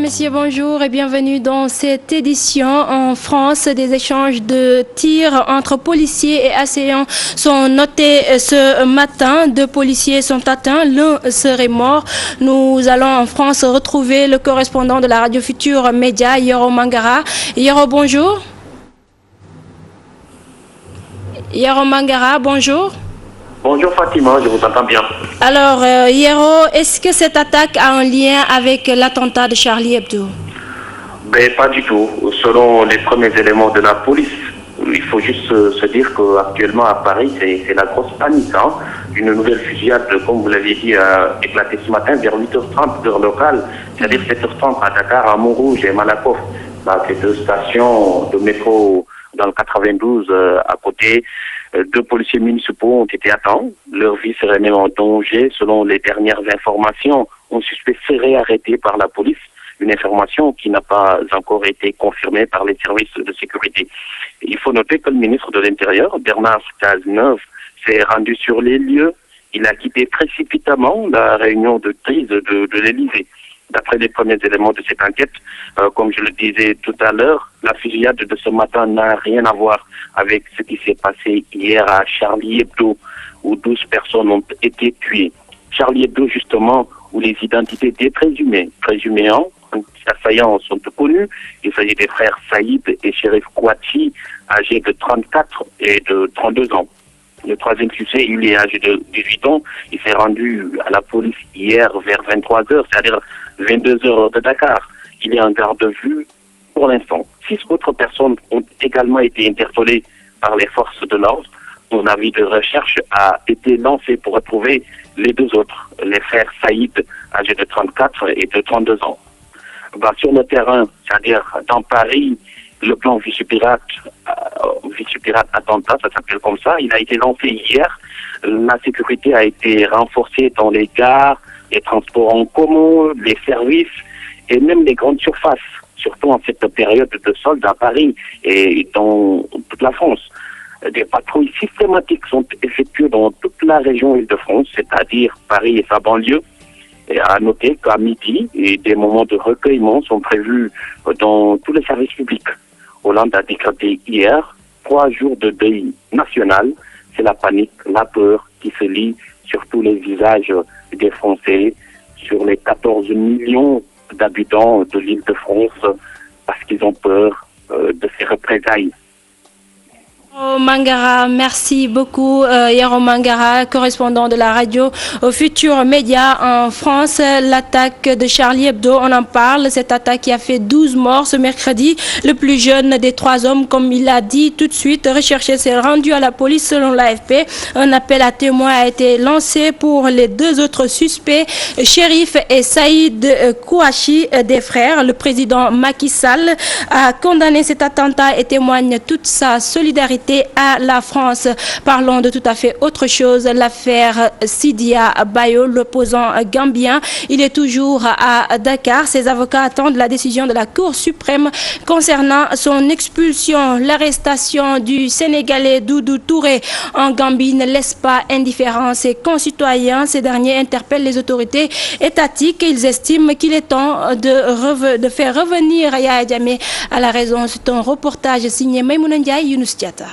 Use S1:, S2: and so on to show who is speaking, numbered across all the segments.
S1: messieurs, bonjour et bienvenue dans cette édition. En France, des échanges de tirs entre policiers et assaillants sont notés ce matin. 2 policiers sont atteints, l'un serait mort. Nous allons en France retrouver le correspondant de la radio Futur Média, Yoro Mangara. Yoro, bonjour. Yoro Mangara, bonjour.
S2: Bonjour Fatima, je vous entends bien.
S1: Alors, Yoro, est-ce que cette attaque a un lien avec l'attentat de Charlie Hebdo?
S2: Pas du tout. Selon les premiers éléments de la police, il faut juste se dire qu'actuellement à Paris, c'est la grosse panique. Une nouvelle fusillade, comme vous l'avez dit, a éclaté ce matin vers 8h30 heure locale, c'est-à-dire 7h30 à Dakar, à Montrouge et Malakoff. Ces 2 stations de métro dans le 92 à côté. 2 policiers municipaux ont été atteints. Leur vie serait même en danger. Selon les dernières informations, un suspect serait arrêté par la police. Une information qui n'a pas encore été confirmée par les services de sécurité. Il faut noter que le ministre de l'Intérieur, Bernard Cazeneuve, s'est rendu sur les lieux. Il a quitté précipitamment la réunion de crise de l'Élysée. D'après les premiers éléments de cette enquête, comme je le disais tout à l'heure, la fusillade de ce matin n'a rien à voir avec ce qui s'est passé hier à Charlie Hebdo, où 12 personnes ont été tuées. Charlie Hebdo, justement, où les identités des présumés assaillants sont connus. Il s'agit des frères Saïd et Chérif Kouachi, âgés de 34 et de 32 ans. Le 3e suspect, il est âgé de 18 ans. Il s'est rendu à la police hier vers 23h, c'est-à-dire 22h de Dakar. Il est en garde de vue pour l'instant. 6 autres personnes ont également été interpellées par les forces de l'ordre. Un avis de recherche a été lancé pour retrouver les 2 autres, les frères Saïd, âgés de 34 et de 32 ans. Sur le terrain, c'est-à-dire dans Paris, le plan Vichy-Pirate attentat, ça s'appelle comme ça, il a été lancé hier. La sécurité a été renforcée dans les gares, les transports en commun, les services et même les grandes surfaces, surtout en cette période de solde à Paris et dans toute la France. Des patrouilles systématiques sont effectuées dans toute la région Île-de-France, c'est-à-dire Paris et sa banlieue. Et à noter qu'à midi, des moments de recueillement sont prévus dans tous les services publics. Hollande a décrété hier 3 jours de deuil national. C'est la panique, la peur qui se lit sur tous les visages des Français, sur les 14 millions d'habitants de l'Île-de-France, parce qu'ils ont peur de ces représailles.
S1: Mangara, merci beaucoup. Yoro Mangara, correspondant de la radio Futur Média en France. L'attaque de Charlie Hebdo, on en parle. Cette attaque qui a fait 12 morts ce mercredi. Le plus jeune des 3 hommes, comme il l'a dit tout de suite, recherché, s'est rendu à la police selon l'AFP. Un appel à témoins a été lancé pour les 2 autres suspects, Chérif et Saïd Kouachi, des frères. Le président Macky Sall a condamné cet attentat et témoigne toute sa solidarité à la France. Parlons de tout à fait autre chose, l'affaire Sidia Bayo, l'opposant gambien. Il est toujours à Dakar. Ses avocats attendent la décision de la Cour suprême concernant son expulsion. L'arrestation du Sénégalais Doudou Touré en Gambie ne laisse pas indifférents ses concitoyens. Ces derniers interpellent les autorités étatiques. Ils estiment qu'il est temps de faire revenir Yaya Jammeh à la raison. C'est un reportage signé Maïmouna Ndiaye, Younous Diatta.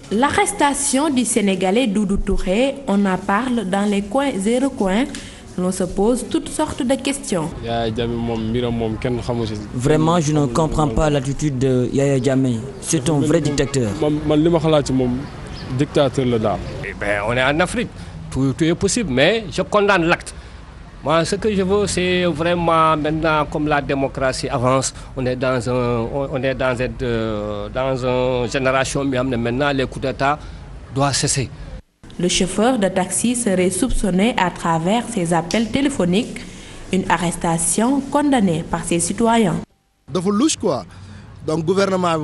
S3: L'arrestation du Sénégalais Doudou Touré, on en parle dans les coins et recoins. On se pose toutes sortes de questions.
S4: Vraiment, je ne comprends pas l'attitude de Yaya Jammeh. C'est un vrai dictateur.
S5: On est en Afrique, tout est possible, mais je condamne l'acte. Moi, ce que je veux, c'est vraiment maintenant, comme la démocratie avance, on est dans une génération, mais maintenant, les coups d'État doivent cesser.
S3: Le chauffeur de taxi serait soupçonné à travers ses appels téléphoniques, une arrestation condamnée par ses citoyens.
S6: Donc, gouvernement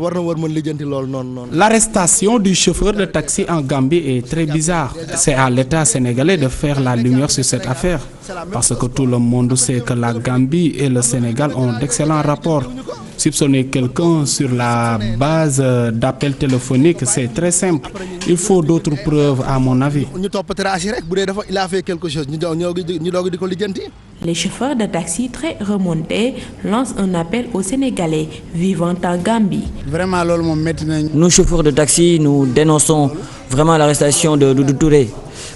S6: L'arrestation du chauffeur de taxi en Gambie est très bizarre. C'est à l'État sénégalais de faire la lumière sur cette affaire. Parce que tout le monde sait que la Gambie et le Sénégal ont d'excellents rapports. Soupçonner quelqu'un sur la base d'appels téléphoniques, c'est très simple. Il faut d'autres preuves à mon avis.
S3: Les chauffeurs de taxi très remontés lancent un appel aux Sénégalais vivant en Gambie.
S4: Nous, chauffeurs de taxi, nous dénonçons vraiment l'arrestation de Doudou Touré.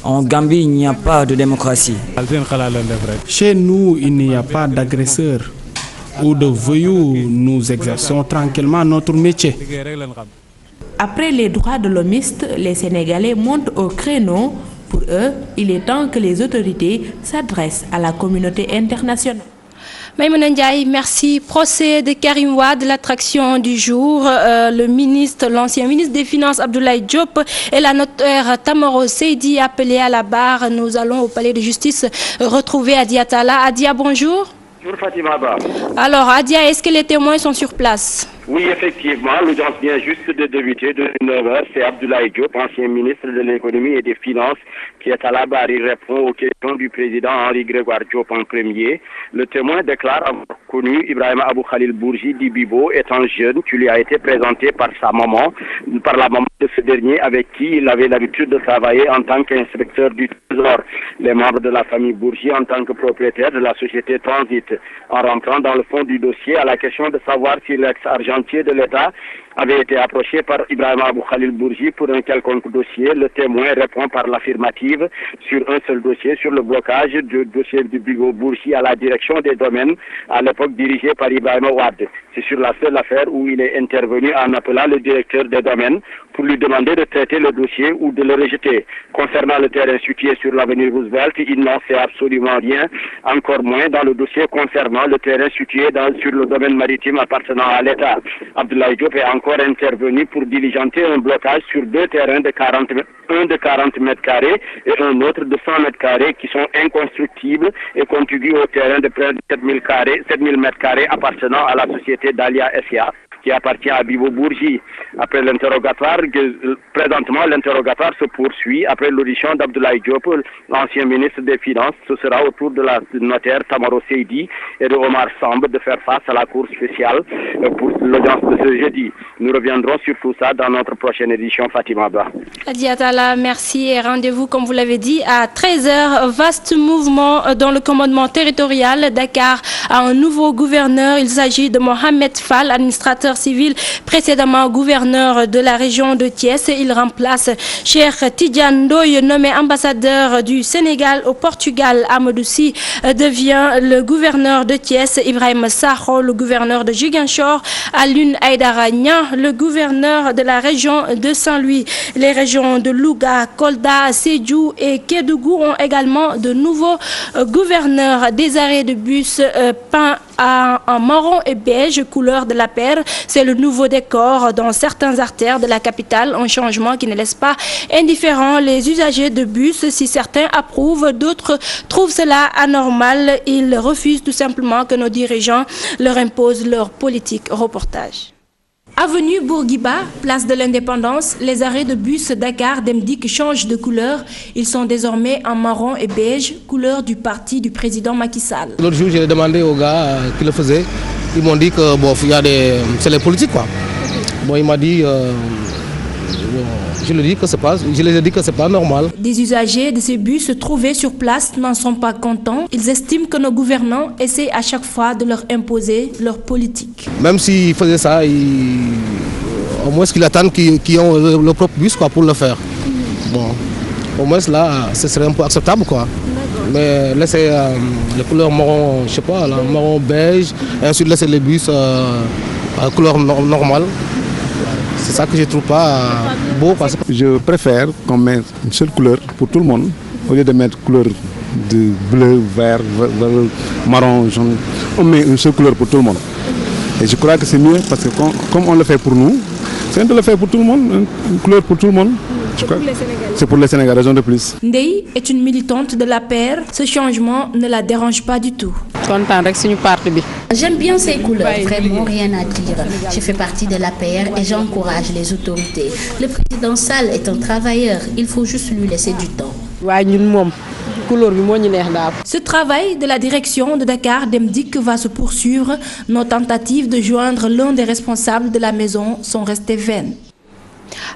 S4: En Gambie, il n'y a pas de démocratie.
S6: Chez nous, il n'y a pas d'agresseurs ou de voyous. Nous exerçons tranquillement notre métier.
S3: Après les droits de l'homiste, les Sénégalais montent au créneau. Pour eux, il est temps que les autorités s'adressent à la communauté internationale.
S1: Maïmouna Ndiaye, merci. Procès de Karim Wade, l'attraction du jour. L'ancien ministre des Finances Abdoulaye Diop et la notaire Tamaro Seydi appelés à la barre. Nous allons au palais de justice retrouver Adia Talla. Adia, bonjour.
S2: Bonjour Fatima Ba.
S1: Alors Adia, est-ce que les témoins sont sur place?
S2: Oui, effectivement, l'audience vient juste de débuter de 9h. C'est Abdoulaye Diop, ancien ministre de l'économie et des finances, qui est à la barre. Il répond aux questions du président Henri Grégoire Diop en premier. Le témoin déclare avoir connu Ibrahima Abou Khalil Bourgi d'Ibibo étant jeune, qui lui a été présenté par sa maman, par la maman de ce dernier avec qui il avait l'habitude de travailler en tant qu'inspecteur du Trésor. Les membres de la famille Bourgi en tant que propriétaire de la société Transit. En rentrant dans le fond du dossier à la question de savoir si l'ex-argentier de l'État avait été approché par Ibrahima Abou Khalil Bourgi pour un quelconque dossier. Le témoin répond par l'affirmative sur un seul dossier, sur le blocage du dossier du Bigo Bourgi à la direction des domaines, à l'époque dirigée par Ibrahima Wade. C'est sur la seule affaire où il est intervenu en appelant le directeur des domaines pour lui demander de traiter le dossier ou de le rejeter. Concernant le terrain situé sur l'avenue Roosevelt, il n'en sait absolument rien, encore moins dans le dossier concernant le terrain situé sur le domaine maritime appartenant à l'État. Abdoulaye Diop est encore intervenu pour diligenter un blocage sur deux terrains de 40 mètres carrés et un autre de 100 mètres carrés qui sont inconstructibles et contigus au terrain de près de 7000 mètres carrés appartenant à la société Dalia S.A. qui appartient à Bibo Bourgi. Après l'interrogatoire, présentement l'interrogatoire se poursuit après l'audition d'Abdoulaye Diop, l'ancien ministre des Finances. Ce sera au tour de la notaire Tamaro Seydi et de Omar Samb de faire face à la Cour spéciale pour l'audience de ce jeudi. Nous reviendrons sur tout ça dans notre prochaine édition, Fatima Ba.
S1: Adia Talla, merci et rendez-vous, comme vous l'avez dit, à 13h. Vaste mouvement dans le commandement territorial. Dakar a un nouveau gouverneur. Il s'agit de Mohamed Fall, administrateur civil, précédemment gouverneur de la région de Thiès. Il remplace Cheikh Tidiane Ndoye, nommé ambassadeur du Sénégal au Portugal. Amadou Sy devient le gouverneur de Thiès. Ibrahim Sakho, le gouverneur de Ziguinchor. Alioune Aïdara Niang, le gouverneur de la région de Saint-Louis. Les régions de Louga, Kolda, Sédhiou et Kédougou ont également de nouveaux gouverneurs. Des arrêts de bus peints en marron et beige, couleur de la paire. C'est le nouveau décor dans certaines artères de la capitale, un changement qui ne laisse pas indifférents les usagers de bus. Si certains approuvent, d'autres trouvent cela anormal. Ils refusent tout simplement que nos dirigeants leur imposent leur politique. Reportage. Avenue Bourguiba, place de l'Indépendance, les arrêts de bus Dakar Demdik changent de couleur. Ils sont désormais en marron et beige, couleur du parti du président Macky Sall.
S7: L'autre jour, j'ai demandé aux gars qui le faisaient. Ils m'ont dit que bon, c'est les politiques quoi. Bon, il m'a dit, je les ai dit que c'est pas normal.
S1: Des usagers de ces bus trouvés sur place n'en sont pas contents. Ils estiment que nos gouvernants essaient à chaque fois de leur imposer leur politique.
S7: Même s'ils faisaient ça, au moins qu'ils attendent qu'ils ont leur propre bus quoi, pour le faire. Bon, au moins là, ce serait un peu acceptable quoi. Mais laisser les couleurs marron, je sais pas, là, marron beige, et ensuite laisser les bus à couleur normale. C'est ça que je trouve pas beau.
S8: Je préfère qu'on mette une seule couleur pour tout le monde, au lieu de mettre couleur de bleu, vert, marron, jaune. On met une seule couleur pour tout le monde. Et je crois que c'est mieux parce que comme on le fait pour nous, c'est de le faire pour tout le monde, une couleur pour tout le monde. C'est pour les Sénégalais, raison de plus.
S1: Ndeye est une militante de l'APR. Ce changement ne la dérange pas du tout.
S9: J'aime bien ces couleurs, vraiment rien à dire. Je fais partie de l'APR et j'encourage les autorités. Le président Sall est un travailleur, il faut juste lui laisser du temps.
S3: Ce travail de la direction de Dakar Dem Dikk va se poursuivre. Nos tentatives de joindre l'un des responsables de la maison sont restées vaines.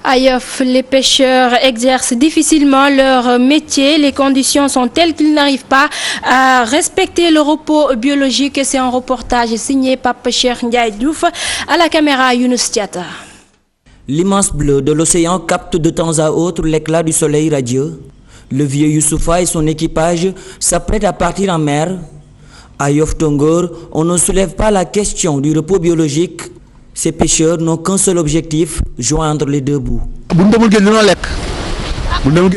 S1: À Yoff, les pêcheurs exercent difficilement leur métier. Les conditions sont telles qu'ils n'arrivent pas à respecter le repos biologique. C'est un reportage signé Pape Cheikh Ndiaye Diouf à la caméra Younous Diatta.
S4: L'immense bleu de l'océan capte de temps à autre l'éclat du soleil radieux. Le vieux Youssoufa et son équipage s'apprêtent à partir en mer. À Yoff Tongor, on ne soulève pas la question du repos biologique. Ces pêcheurs n'ont qu'un seul objectif, joindre les deux bouts.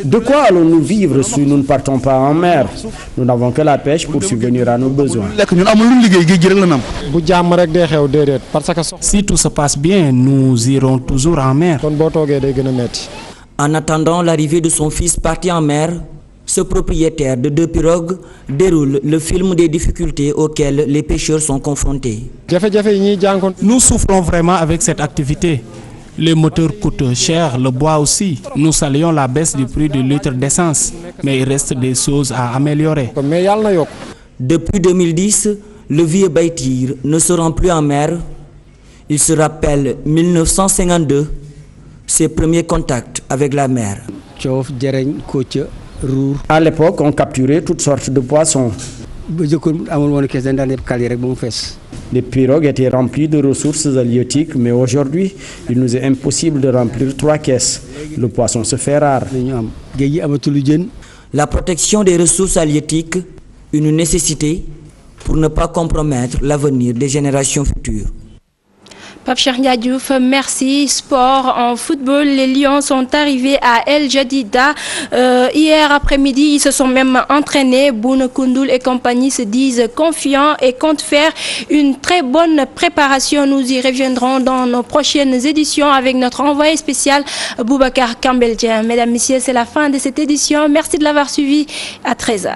S10: De quoi allons-nous vivre si nous ne partons pas en mer? Nous n'avons que la pêche pour subvenir à nos besoins.
S6: Si tout se passe bien, nous irons toujours en mer.
S4: En attendant l'arrivée de son fils parti en mer, ce propriétaire de 2 pirogues déroule le film des difficultés auxquelles les pêcheurs sont confrontés.
S6: Nous souffrons vraiment avec cette activité. Les moteurs coûtent cher, le bois aussi. Nous saluons la baisse du prix du litre d'essence, mais il reste des choses à améliorer.
S4: Depuis 2010, le vieux Baïtir ne se rend plus en mer. Il se rappelle 1952, ses premiers contacts avec la mer.
S10: À l'époque, on capturait toutes sortes de poissons. Les pirogues étaient remplies de ressources halieutiques, mais aujourd'hui, il nous est impossible de remplir 3 caisses. Le poisson se fait rare.
S4: La protection des ressources halieutiques, une nécessité pour ne pas compromettre l'avenir des générations futures.
S1: Pape Cheikh Ndiaye Diouf, merci. Sport en football, les Lions sont arrivés à El Jadida hier après-midi. Ils se sont même entraînés. Bouna Koundoul et compagnie se disent confiants et comptent faire une très bonne préparation. Nous y reviendrons dans nos prochaines éditions avec notre envoyé spécial Boubacar Kambeljen. Mesdames, Messieurs, c'est la fin de cette édition. Merci de l'avoir suivi. À 13h.